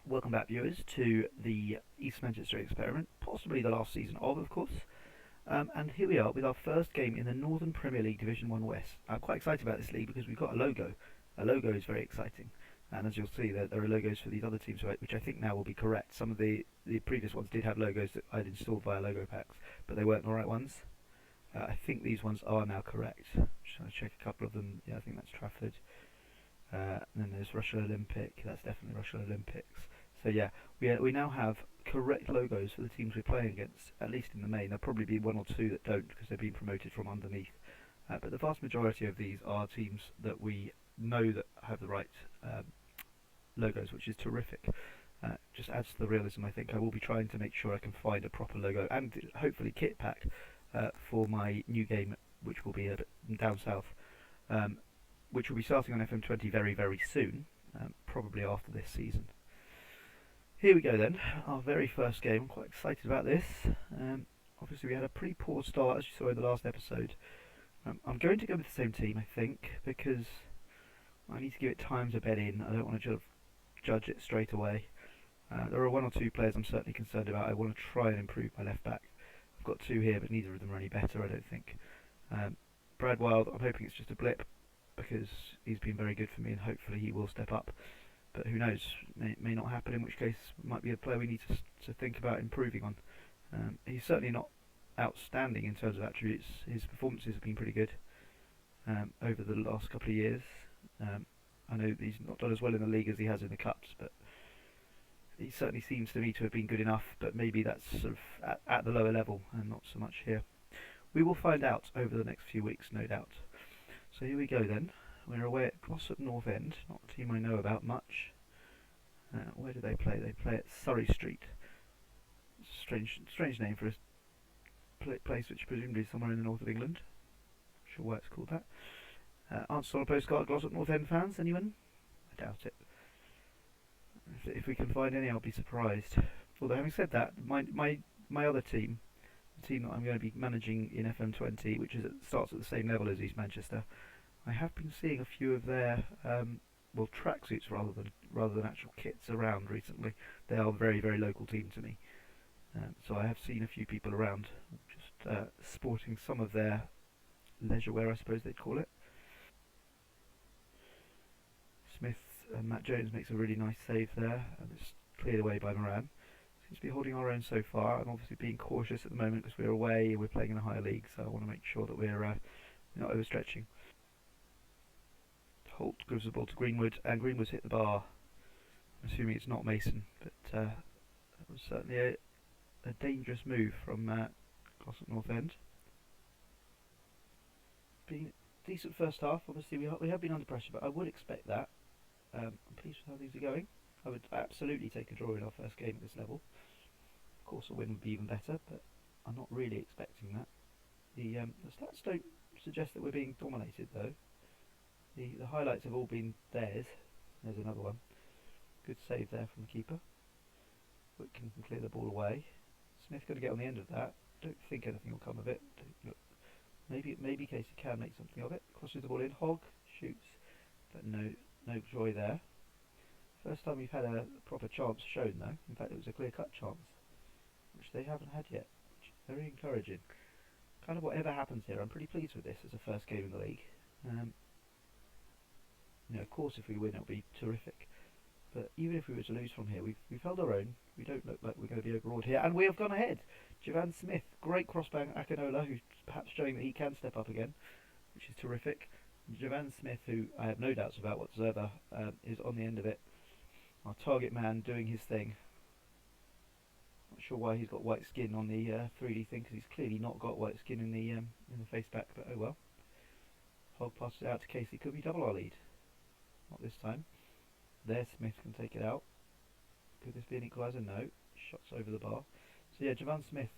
Welcome back, viewers, to the East Manchester experiment, possibly the last season of course. And here we are with our first game in the Northern Premier League Division 1 West. I'm quite excited about this league because we've got a logo. A logo is very exciting. And as you'll see, there are logos for these other teams, which I think now will be correct. Some of the previous ones did have logos that I'd installed via logo packs, but they weren't the right ones. I think these ones are now correct. Just trying to check a couple of them. Yeah, I think that's Trafford. And then there's Russia Olympic. That's definitely Russia Olympics. So yeah, we now have correct logos for the teams we're playing against, at least in the main. There'll probably be one or two that don't because they've been promoted from underneath. But the vast majority of these are teams that we know that have the right logos, which is terrific. Just adds to the realism, I think. I will be trying to make sure I can find a proper logo and hopefully kit pack for my new game, which will be a bit down south. Which will be starting on FM20 very, very soon, probably after this season. Here we go then, our very first game. I'm quite excited about this. Obviously we had a pretty poor start, as you saw in the last episode. I'm going to go with the same team, I think, because I need to give it time to bed in. I don't want to judge it straight away. There are one or two players I'm certainly concerned about. I want to try and improve my left back. I've got two here, but neither of them are any better, I don't think. Brad Wild, I'm hoping it's just a blip, because he's been very good for me and hopefully he will step up. But who knows, may not happen, in which case might be a player we need to think about improving on. He's certainly not outstanding in terms of attributes. His performances have been pretty good over the last couple of years. I know he's not done as well in the league as he has in the Cups, but he certainly seems to me to have been good enough, but maybe that's sort of at the lower level and not so much here. We will find out over the next few weeks, no doubt. So here we go then. We're away at Glossop North End, not a team I know about much. Where do they play? They play at Surrey Street. Strange name for a place which presumably is somewhere in the north of England. Not sure why it's called that. Answer on a postcard, Glossop North End fans, anyone? I doubt it. If we can find any, I'll be surprised. Although having said that, my other team, the team that I'm going to be managing in FM20, which starts at the same level as East Manchester, I have been seeing a few of their tracksuits rather than actual kits around recently. They are a very, very local team to me, so I have seen a few people around just sporting some of their leisure wear, I suppose they'd call it. Smith and Matt Jones makes a really nice save there, and it's cleared away by Moran. Seems to be holding our own so far. I'm obviously being cautious at the moment because we're away, we're playing in a higher league, so I want to make sure that we're not overstretching. Holt gives the ball to Greenwood, and Greenwood's hit the bar. I'm assuming it's not Mason, but that was certainly a dangerous move from Glossop North End. Been a decent first half. Obviously, we have been under pressure, but I would expect that. I'm pleased with how things are going. I would absolutely take a draw in our first game at this level. Of course, a win would be even better, but I'm not really expecting that. The stats don't suggest that we're being dominated, though. The highlights have all been theirs. There's another one. Good save there from the keeper. Whitkin can clear the ball away. Smith got to get on the end of that. Don't think anything will come of it. Look, maybe Casey can make something of it. Crosses the ball in. Hogg shoots, but no joy there. First time we've had a proper chance shown, though. In fact, it was a clear-cut chance, which they haven't had yet. Which is very encouraging. Kind of whatever happens here, I'm pretty pleased with this as a first game in the league. Of course, if we win, it'll be terrific. But even if we were to lose from here, we've held our own. We don't look like we're going to be overawed here, and we have gone ahead. Javan Smith, great crossbang Akinola, who's perhaps showing that he can step up again, which is terrific. Javan Smith, who I have no doubts about whatsoever, is on the end of it. Our target man doing his thing. Not sure why he's got white skin on the 3D thing, because he's clearly not got white skin in the face back. But oh well. Hogg passes it out to Casey. Could we double our lead? Not this time. There, Smith can take it out. Could this be an equaliser? No. Shots over the bar. So yeah, Javan Smith.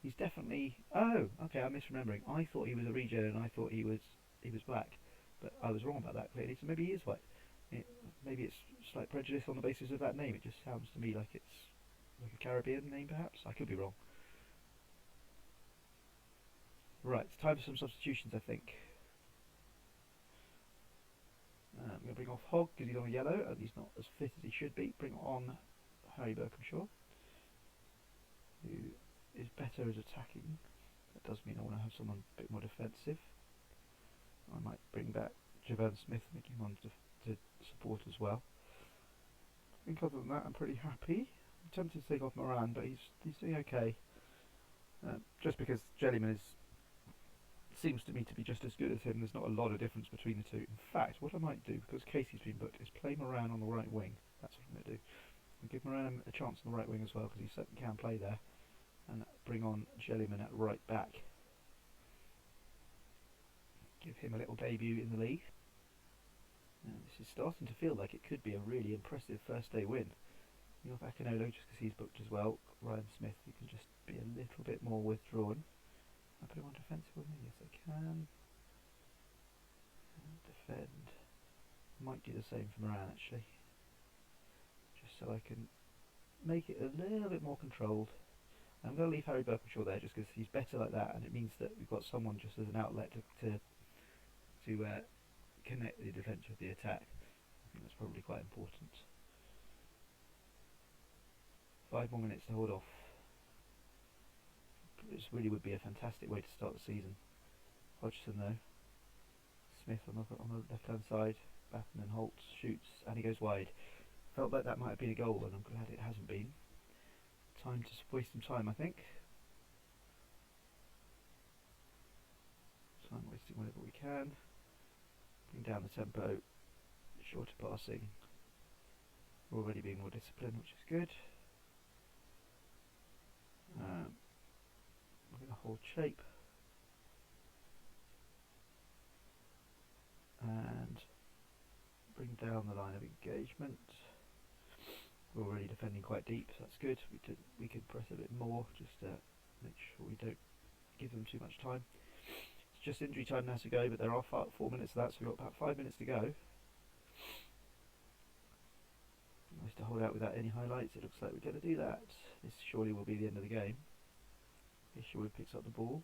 He's definitely. Oh, okay. I'm misremembering. I thought he was a regen, and I thought he was black, but I was wrong about that clearly. So maybe he is white. Maybe it's slight prejudice on the basis of that name. It just sounds to me like it's like a Caribbean name, perhaps. I could be wrong. Right, it's time for some substitutions, I think. I'm going to bring off Hogg because he's on a yellow and he's not as fit as he should be. Bring on Harry Berkhamshaw, who is better as attacking. That does mean I want to have someone a bit more defensive. I might bring back Javan Smith, making him on to support as well. I think other than that, I'm pretty happy. I'm tempted to take off Moran, but he's doing okay. Just because Jellyman seems to me to be just as good as him. There's not a lot of difference between the two. In fact, what I might do, because Casey's been booked, is play Moran on the right wing. That's what I'm going to do. And give Moran a chance on the right wing as well, because he certainly can play there. And bring on Jellyman at right back. Give him a little debut in the league. This is starting to feel like it could be a really impressive first day win. You've got Akinolo just because he's booked as well. Ryan Smith, you can just be a little bit more withdrawn. I put him on defensive with me, yes I can. And defend. Might do the same for Moran actually. Just so I can make it a little bit more controlled. I'm going to leave Harry Berkhamshaw there just because he's better like that, and it means that we've got someone just as an outlet to connect the defence with the attack. I think that's probably quite important. 5 more minutes to hold off. This really would be a fantastic way to start the season. Hodgson though. Smith on the left hand side. Batten and Holt shoots and he goes wide. Felt like that might have been a goal and I'm glad it hasn't been. Time to waste some time I think. Time wasting whenever we can. Bring down the tempo. Shorter passing. We're already being more disciplined, which is good. We're going to hold shape and bring down the line of engagement. We're already defending quite deep, so that's good. We can press a bit more just to make sure we don't give them too much time. It's just injury time now to go, but there are 4 minutes of that, so we've got about 5 minutes to go. Nice to hold out without any highlights. It looks like we're going to do that. This surely will be the end of the game. Isherwood picks up the ball.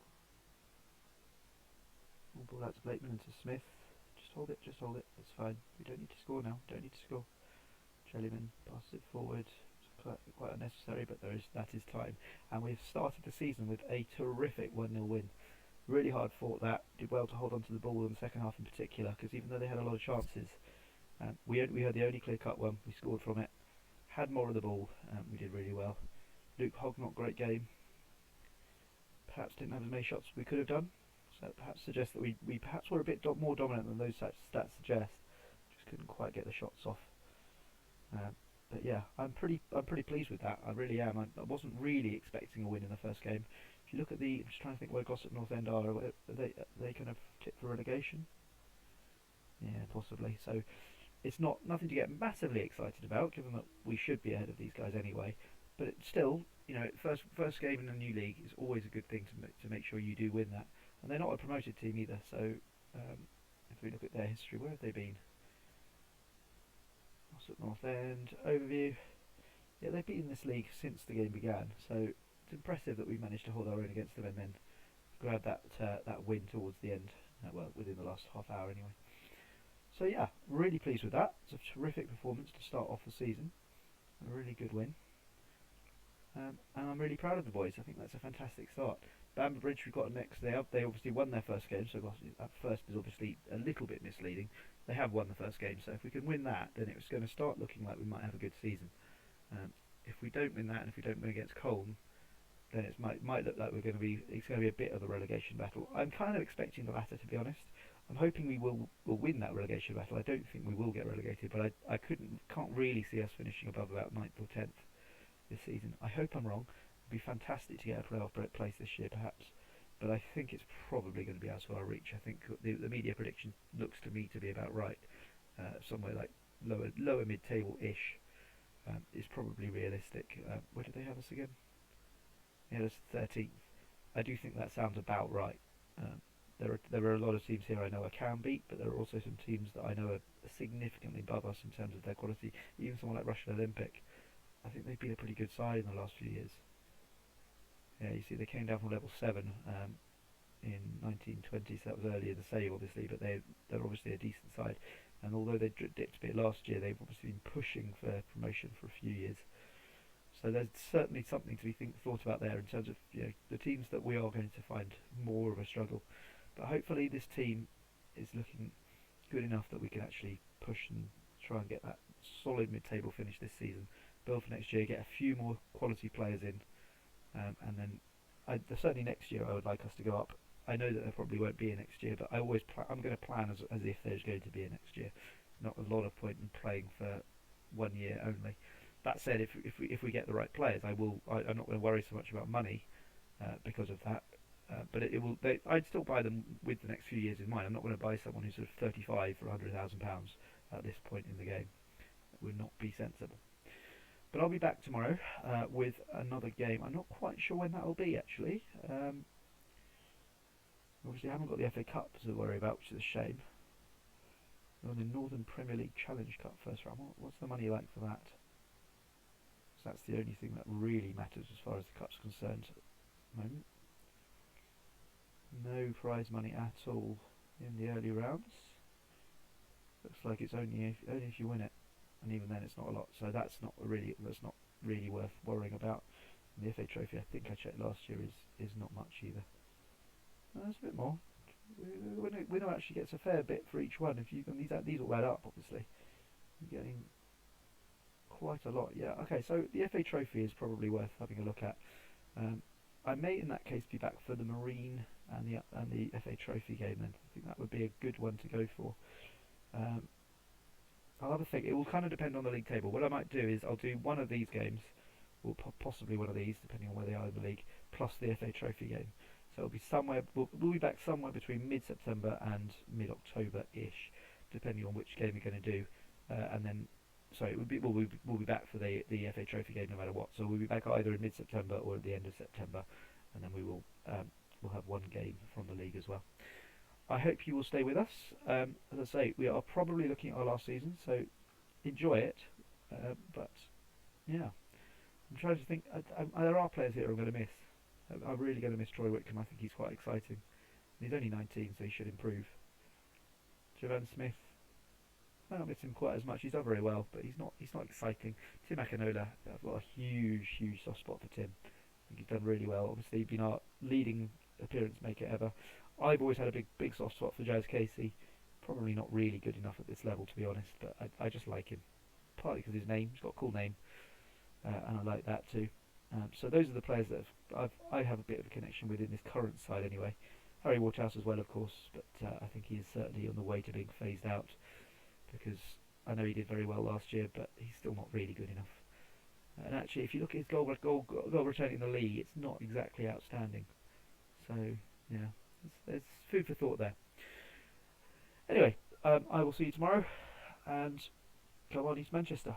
Ball out to Blakeman and to Smith. Just hold it, that's fine. We don't need to score now, don't need to score. Jellyman passes it forward. It's quite unnecessary, but that is time. And we've started the season with a terrific 1-0 win. Really hard fought that. Did well to hold on to the ball in the second half in particular, because even though they had a lot of chances, we had the only clear-cut one. We scored from it. Had more of the ball. We did really well. Luke Hogg, not great game. Perhaps didn't have as many shots as we could have done. So that perhaps suggests that we perhaps were a bit more dominant than those stats suggest. Just couldn't quite get the shots off. But yeah, I'm pretty pleased with that. I really am. I wasn't really expecting a win in the first game. If you look at I'm just trying to think where Gossip North End are. They kind of tipped for relegation. Yeah, possibly. So it's nothing to get massively excited about, given that we should be ahead of these guys anyway. But it's still, first game in a new league is always a good thing to make sure you do win that. And they're not a promoted team either. So if we look at their history, where have they been? At North End overview. Yeah, they've been in this league since the game began, so it's impressive that we managed to hold our own against them and then grab that win towards the end. Well, within the last half hour anyway. So yeah, really pleased with that. It's a terrific performance to start off the season. A really good win. And I'm really proud of the boys. I think that's a fantastic start. Bamber Bridge we got next. They obviously won their first game, so that first is obviously a little bit misleading. They have won the first game, so if we can win that, then it's going to start looking like we might have a good season. If we don't win that, and if we don't win against Colne, then it might look like it's going to be a bit of a relegation battle. I'm kind of expecting the latter, to be honest. I'm hoping we will win that relegation battle. I don't think we will get relegated, but I can't really see us finishing above about 9th or 10th this season. I hope I'm wrong. It'd be fantastic to get a playoff place this year, perhaps, but I think it's probably going to be out of our reach. I think the media prediction looks to me to be about right. Somewhere like lower mid-table-ish is probably realistic. Where did they have us again? They had us 13th. I do think that sounds about right. There are a lot of teams here I know I can beat, but there are also some teams that I know are significantly above us in terms of their quality. Even someone like Russian Olympic, I think they've been a pretty good side in the last few years. Yeah, you see they came down from level 7 in 1920, so that was earlier in the save obviously, but they're obviously a decent side. And although they dipped a bit last year, they've obviously been pushing for promotion for a few years. So there's certainly something to be thought about there in terms of the teams that we are going to find more of a struggle. But hopefully this team is looking good enough that we can actually push and try and get that solid mid-table finish this season. Build for next year, get a few more quality players in, and then certainly next year I would like us to go up. I know that there probably won't be a next year, but I'm going to plan as if there's going to be a next year. Not a lot of point in playing for 1 year only. That said, if we get the right players, I'm not going to worry so much about money because of that. But it will. I'd still buy them with the next few years in mind. I'm not going to buy someone who's sort of 35 for £100,000 at this point in the game. It would not be sensible. But I'll be back tomorrow with another game. I'm not quite sure when that will be actually. Obviously, I haven't got the FA Cup to worry about, which is a shame. We're on the Northern Premier League Challenge Cup first round. What's the money like for that? So that's the only thing that really matters as far as the cup's concerned at the moment. No prize money at all in the early rounds. Looks like it's only if you win it, and even then it's not a lot. So that's not really worth worrying about. And the FA Trophy, I think I checked last year, is not much either. There's a bit more. Winner actually gets a fair bit for each one. If you can, these all add up, obviously. You're getting quite a lot. Yeah. Okay. So the FA Trophy is probably worth having a look at. I may, in that case, be back for the Marine and the FA Trophy game. Then I think that would be a good one to go for. I'll have a think. It will kind of depend on the league table. What I might do is I'll do one of these games, or possibly one of these, depending on where they are in the league, plus the FA Trophy game. So it'll be somewhere. We'll be back somewhere between mid-September and mid-October-ish, depending on which game we're going to do. And then, sorry, we'll be back for the FA Trophy game no matter what. So we'll be back either in mid-September or at the end of September, and then we'll have one game from the league as well. I hope you will stay with us. As I say, we are probably looking at our last season, so enjoy it. But yeah, I'm trying to think. There are players here I'm going to miss. I'm really going to miss Troy Whitcomb. I think he's quite exciting. He's only 19, so he should improve. Javan Smith, I don't miss him quite as much. He's done very well, but he's not exciting. Tim Akinola, I've got a huge soft spot for Tim. I think he's done really well. Obviously, he's been our leading appearance maker ever. I've always had a big soft spot for Jazz Casey. Probably not really good enough at this level, to be honest, but I just like him. Partly because of his name. He's got a cool name, and I like that too. So those are the players that I have a bit of a connection with in this current side anyway. Harry Waterhouse as well, of course, but I think he is certainly on the way to being phased out, because I know he did very well last year, but he's still not really good enough. And actually, if you look at his goal return in the league, it's not exactly outstanding. So yeah, there's food for thought there. Anyway, I will see you tomorrow, and come on East Manchester.